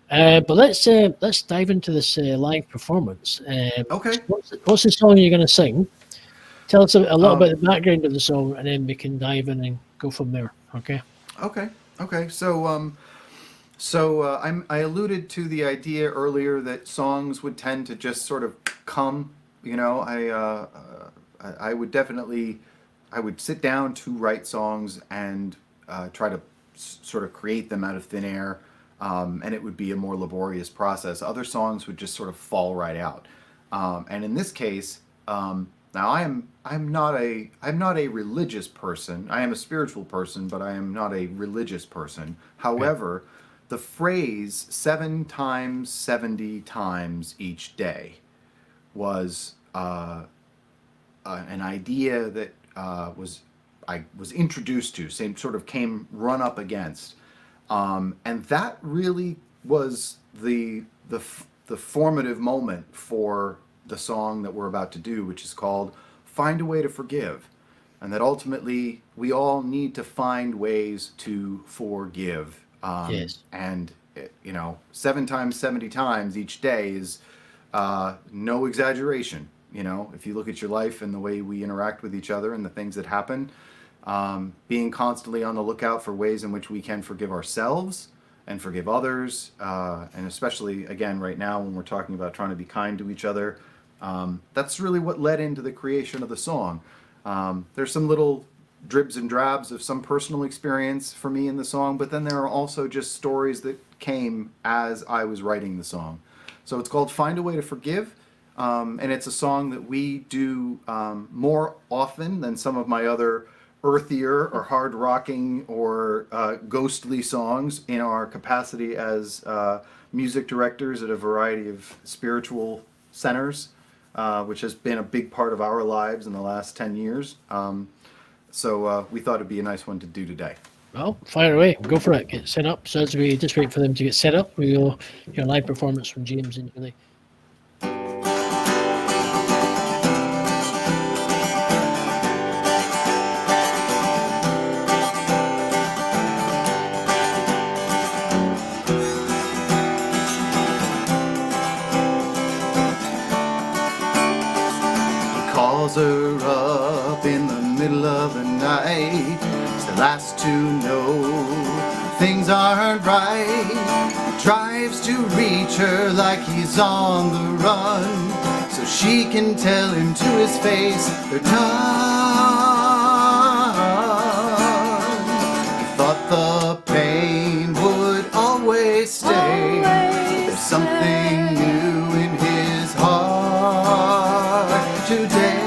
But let's dive into this live performance. Okay. What's the song you're going to sing? Tell us a little Um, bit of the background of the song, and then we can dive in and go from there. Okay. okay. Okay. I alluded to the idea earlier that songs would tend to just sort of come. You know, I would definitely, I would sit down to write songs and try to sort of create them out of thin air, and it would be a more laborious process. Other songs would just sort of fall right out. And in this case, now I'm not a religious person. I am a spiritual person, but I am not a religious person. Okay. However, the phrase 7 times 70 times each day was an idea that I was introduced to, same sort of came run up against, and that really was the formative moment for the song that we're about to do, which is called "Find a Way to Forgive," and that ultimately we all need to find ways to forgive, Yes. and you know, 7 times 70 times each day is no exaggeration. You know, if you look at your life and the way we interact with each other and the things that happen, being constantly on the lookout for ways in which we can forgive ourselves and forgive others, and especially again right now when we're talking about trying to be kind to each other, that's really what led into the creation of the song. There's some little dribs and drabs of some personal experience for me in the song, but then there are also just stories that came as I was writing the song. So it's called "Find a Way to Forgive." And it's a song that we do more often than some of my other earthier or hard rocking or ghostly songs in our capacity as music directors at a variety of spiritual centers, which has been a big part of our lives in the last 10 years. So we thought it'd be a nice one to do today. Well, fire away. Go for it. Get set up. So as we just wait for them to get set up, we will hear a live performance from James and Julie. He calls her up in the middle of the night. It's the last to know things aren't right. He tries to reach her like he's on the run, so she can tell him to his face they're done. He thought the pain would always stay. There's something new in his heart today.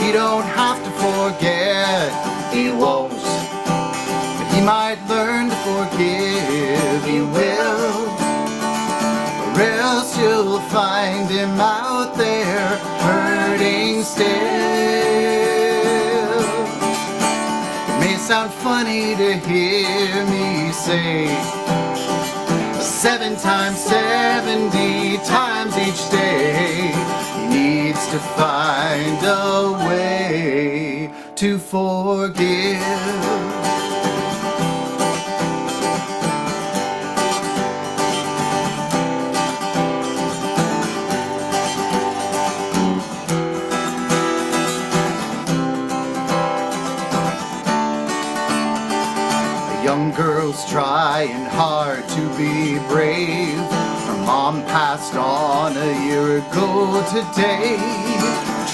He don't have to forget, he won't, but he might learn to forgive, he will, or else you'll find him out there hurting still. It may sound funny to hear me say 7 times 70 times each day he needs to find a way to forgive. A young girl's trying hard to be brave. Her mom passed on a year ago today.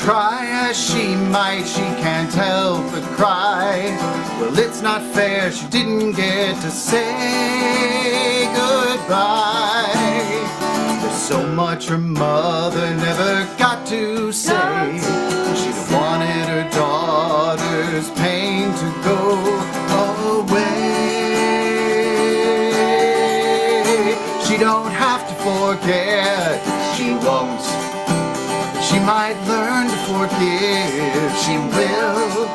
Try as she might, she can't help but cry. Well, it's not fair, she didn't get to say goodbye. There's so much her mother never got to say. She'd wanted her daughter's pain to go away. She don't have to forget, she won't. She might learn to forgive, she will,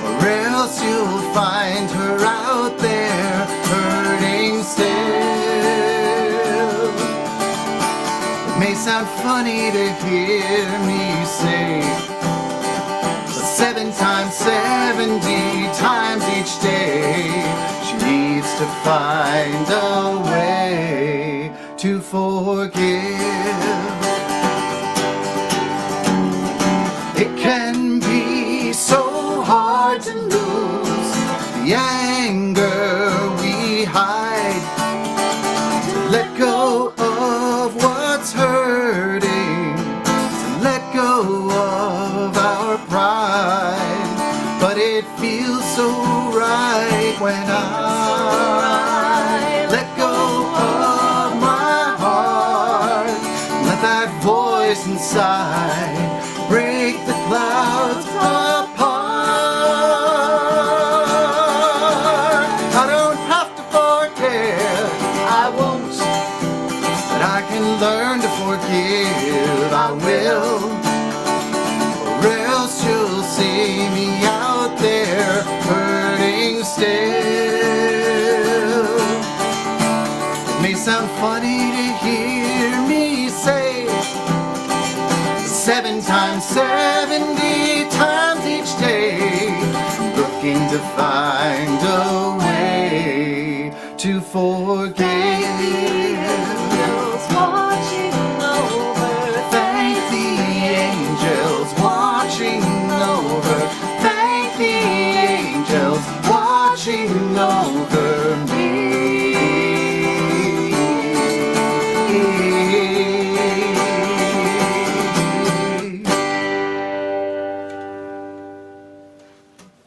or else you'll find her out there hurting still. It may sound funny to hear me say, but 7 times 70 times each day she needs to find a way to forgive. It can be so hard to lose the anger we hide, to let go of what's hurting, to let go of our pride. But it feels so right when I let go of my heart, let that voice inside break the clouds apart. I don't have to forget, I won't, but I can learn to forgive. I will, or else you'll see me out there hurting still. It may sound funny to hear me say 7 times 70 times each day, looking to find a way to forgive. Watching over, Thank the angels watching over. Thank the angels watching over me.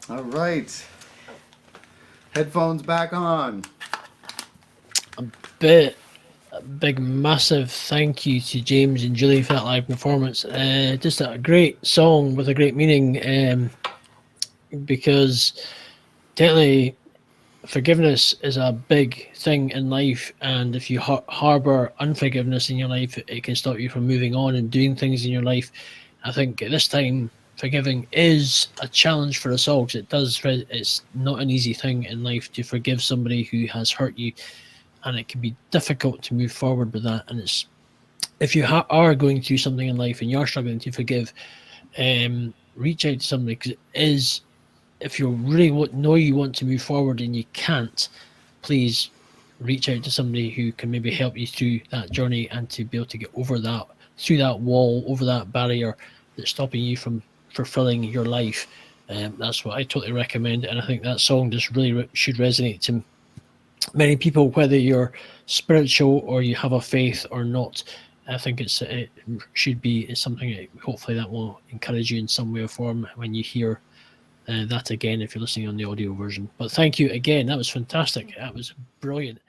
All right. Headphones back on. Big massive thank you to James and Julie for that live performance. Just a great song with a great meaning, because technically forgiveness is a big thing in life, and if you harbor unforgiveness in your life, it can stop you from moving on and doing things in your life. I think at this time forgiving is a challenge for us all, because it's not an easy thing in life to forgive somebody who has hurt you, and it can be difficult to move forward with that. And it's, if you are going through something in life and you're struggling to forgive, reach out to somebody, because it is, if you really know you want to move forward and you can't, please reach out to somebody who can maybe help you through that journey and to be able to get over that, through that wall, over that barrier that's stopping you from fulfilling your life. That's what I totally recommend, and I think that song just really should resonate to many people, whether you're spiritual or you have a faith or not. I think it should be something that hopefully that will encourage you in some way or form when you hear that again, if you're listening on the audio version. But thank you again, that was fantastic, that was brilliant.